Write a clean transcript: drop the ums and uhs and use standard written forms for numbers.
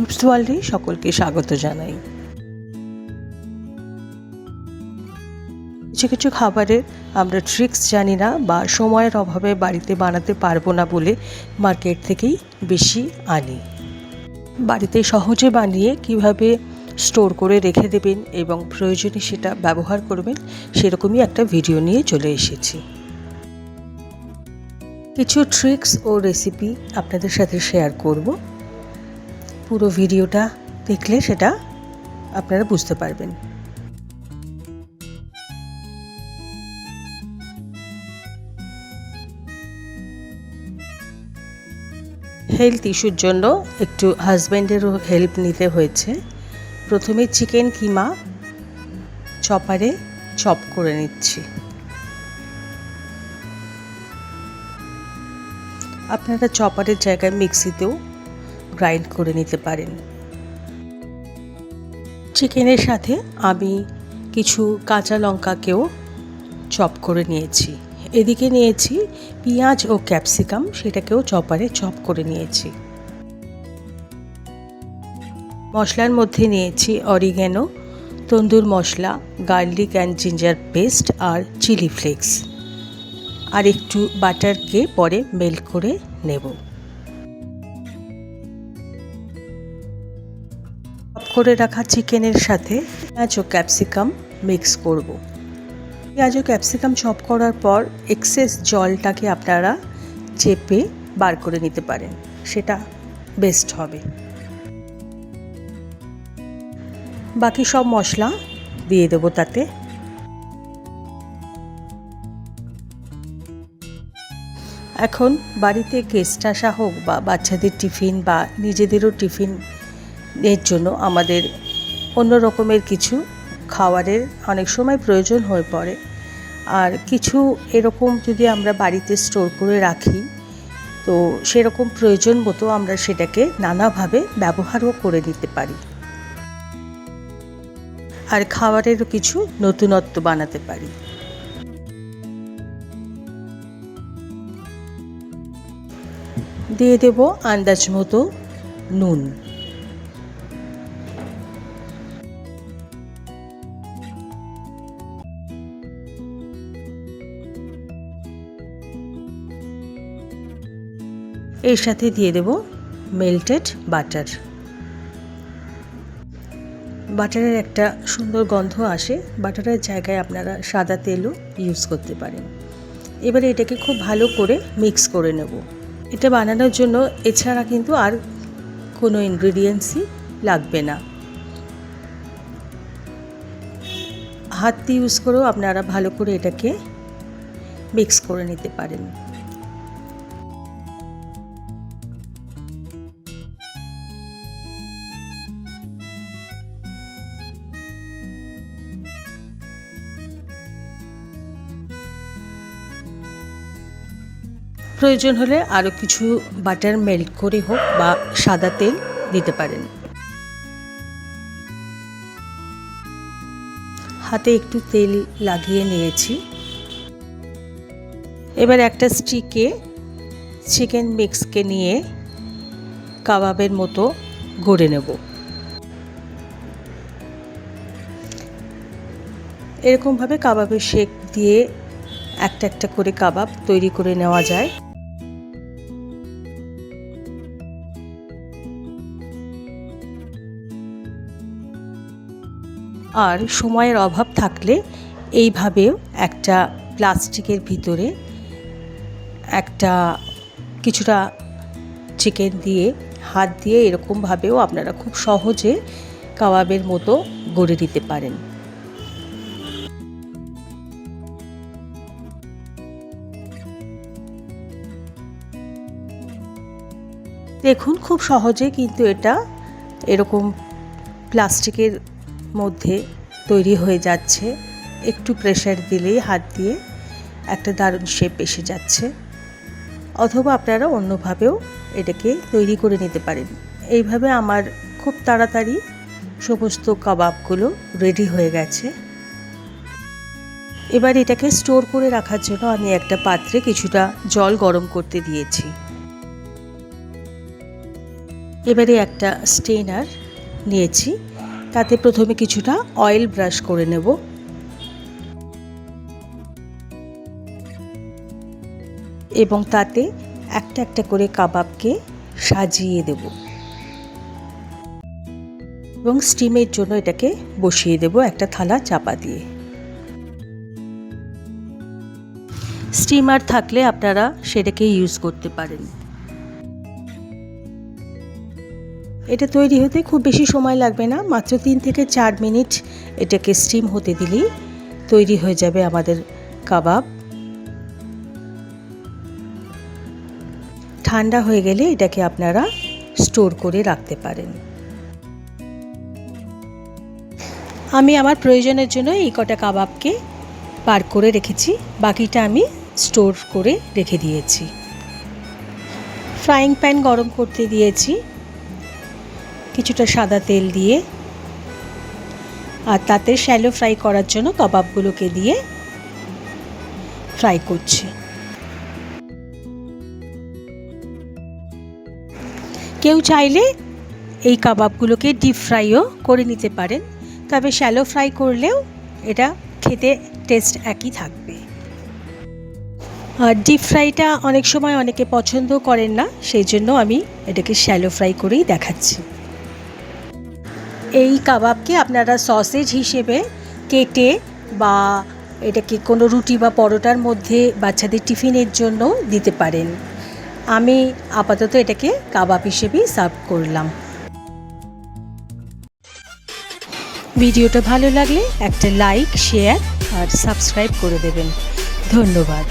Tips ওয়ার্ল্ডে সকলকে স্বাগত জানাই। কিছু কিছু খাবারের আমরা ট্রিক্স জানি না বা সময়ের অভাবে বাড়িতে বানাতে পারবো না বলে মার্কেট থেকেই বেশি আনি। বাড়িতে সহজে বানিয়ে কিভাবে স্টোর করে রেখে দেবেন এবং প্রয়োজনে সেটা ব্যবহার করবেন সেরকমই একটা ভিডিও নিয়ে চলে এসেছি। কিছু ট্রিক্স ও রেসিপি আপনাদের সাথে শেয়ার করব। পুরো ভিডিওটা দেখলে সেটা আপনারা বুঝতে পারবেন। হেলথ ইস্যুর জন্য একটু হাজব্যান্ডেরও হেল্প নিতে হয়েছে। প্রথমে চিকেন কিমা চপারে চপ করে নিচ্ছি। আপনারা চপারের জায়গায় মিক্সিতেও গ্রাইন্ড করে নিতে পারেন। চিকেনের সাথে আমি কিছু কাঁচা লঙ্কাকেও চপ করে নিয়েছি। এদিকে নিয়েছি পেঁয়াজ ও ক্যাপসিকাম, সেটাকেও চপারে চপ করে নিয়েছি। মশলার মধ্যে নিয়েছি অরিগ্যানো, তন্দুর মশলা, গার্লিক অ্যান্ড জিঞ্জার পেস্ট আর চিলি ফ্লেক্স, আর একটু বাটারকে পরে মেল্ট করে নেব। চপ করে রাখা চিকেনের সাথে পেঁয়াজ ও ক্যাপসিকাম মিক্স করব। পেঁয়াজ ও ক্যাপসিকাম চপ করার পর এক্সেস জলটাকে আপনারা চেপে বার করে নিতে পারেন, সেটা বেস্ট হবে। বাকি সব মশলা দিয়ে দেবো তাতে। এখন বাড়িতে গেস্ট আসা হোক বা বাচ্চাদের টিফিন বা নিজেদেরও টিফিনের জন্য আমাদের অন্য রকমের কিছু খাবারের অনেক সময় প্রয়োজন হয়ে পড়ে। আর কিছু এরকম যদি আমরা বাড়িতে স্টোর করে রাখি তো সেরকম প্রয়োজন মতো আমরা সেটাকে নানাভাবে ব্যবহারও করে নিতে পারি, আর খাবারেরও কিছু নতুনত্ব বানাতে পারি। দিয়ে দেব আন্দাজ মতো নুন। এর সাথে দিয়ে দেব মেল্টেড বাটার। বাটারের একটা সুন্দর গন্ধ আসে। বাটারের জায়গায় আপনারা সাদা তেলও ইউজ করতে পারেন। এবারে এটাকে খুব ভালো করে মিক্স করে নেব। এটা বানানোর জন্য এছাড়া কিন্তু আর কোনো ইনগ্রেডিয়েন্টসই লাগবে না। হাত দিয়ে ইউজ করেও আপনারা ভালো করে এটাকে মিক্স করে নিতে পারেন। প্রয়োজন হলে আরও কিছু বাটার মেল্ট করে হোক বা সাদা তেল দিতে পারেন। হাতে একটু তেল লাগিয়ে নিয়েছি। এবার একটা স্টিকে চিকেন মিক্সকে নিয়ে কাবাবের মতো গড়ে নেব। এরকমভাবে কাবাবের শেপ দিয়ে একটা একটা করে কাবাব তৈরি করে নেওয়া যায়। আর সময়ের অভাব থাকলে এইভাবেও একটা প্লাস্টিকের ভিতরে একটা কিছুটা চিকেন দিয়ে হাত দিয়ে এরকমভাবেও আপনারা খুব সহজে কাবাবের মতো গড়ে দিতে পারেন। দেখুন খুব সহজে কিন্তু এটা এরকম প্লাস্টিকের মধ্যে তৈরি হয়ে যাচ্ছে। একটু প্রেসার দিলেই হাত দিয়ে একটা দারুণ শেপ এসে যাচ্ছে। অথবা আপনারা অন্যভাবেও এটাকে তৈরি করে নিতে পারেন। এইভাবে আমার খুব তাড়াতাড়ি সমস্ত কাবাবগুলো রেডি হয়ে গেছে। এবার এটাকে স্টোর করে রাখার জন্য আমি একটা পাত্রে কিছুটা জল গরম করতে দিয়েছি। এবারে একটা স্ট্রেনার নিয়েছি, তাতে প্রথমে কিছুটা অয়েল ব্রাশ করে নেব। এবং তাতে একটা একটা করে কাবাবকে সাজিয়ে দেব এবং স্টিমের জন্য এটাকে বসিয়ে দেব একটা থালা চাপা দিয়ে। স্টিমার থাকলে আপনারা সেটাকে ইউজ করতে পারেন। এটা তৈরি হতে খুব বেশি সময় লাগবে না, মাত্র 3 থেকে 4 মিনিট এটাকে স্টিম হতে দিলেই তৈরি হয়ে যাবে আমাদের কাবাব। ঠান্ডা হয়ে গেলে এটাকে আপনারা স্টোর করে রাখতে পারেন। আমি আমার প্রয়োজনের জন্য এই কটা কাবাবকে বার করে রেখেছি, বাকিটা আমি স্টোর করে রেখে দিয়েছি। ফ্রাইং প্যান গরম করতে দিয়েছি কিছুটা সাদা তেল দিয়ে, আর তাতে শ্যালো ফ্রাই করার জন্য কাবাবগুলোকে দিয়ে ফ্রাই করছি। কেউ চাইলে এই কাবাবগুলোকে ডিপ ফ্রাইও করে নিতে পারেন, তবে শ্যালো ফ্রাই করলেও এটা খেতে টেস্ট একই থাকবে। আর ডিপ ফ্রাইটা অনেক সময় অনেকে পছন্দ করেন না, সেই জন্য আমি এটাকে শ্যালো ফ্রাই করেই দেখাচ্ছি। এই কাবাবকে আপনারা সসেজ হিসেবে কেটে বা এটাকে কোনো রুটি বা পরোটার মধ্যে বাচ্চাদের টিফিনের জন্য দিতে পারেন। আমি আপাতত এটাকে কাবাব হিসেবেই সার্ভ করলাম। ভিডিওটা ভালো লাগলে একটা লাইক, শেয়ার আর সাবস্ক্রাইব করে দেবেন। ধন্যবাদ।